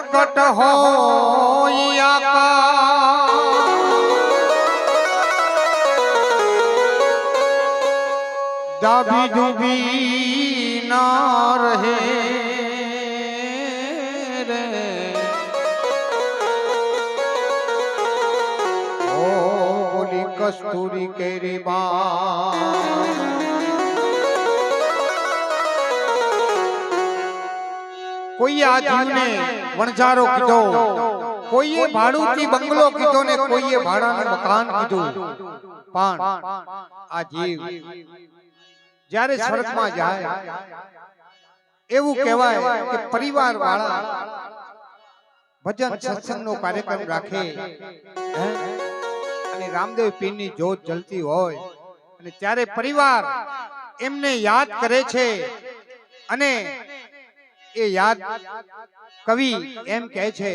પ્રગટ હોય દાબી ડૂબી ના રહે રે ઓ બોલી કસ્તુરી કેરી બા કોઈએ આ જીવને વણઝારો કીધો, કોઈએ ભાડુથી બંગલો કીધો ને કોઈએ ભાડાનું મકાન કીધું, પણ આ જીવ જ્યારે સ્વર્ગમાં જાય એવું કહેવાય કે પરિવાર વાળા ભજન સત્સંગનો કાર્યક્રમ રાખે અને રામદેવ પીરની જ્યોત જલતી હોય અને ત્યારે પરિવાર એમને યાદ કરે છે અને એ યાદ કવિ એમ કહે છે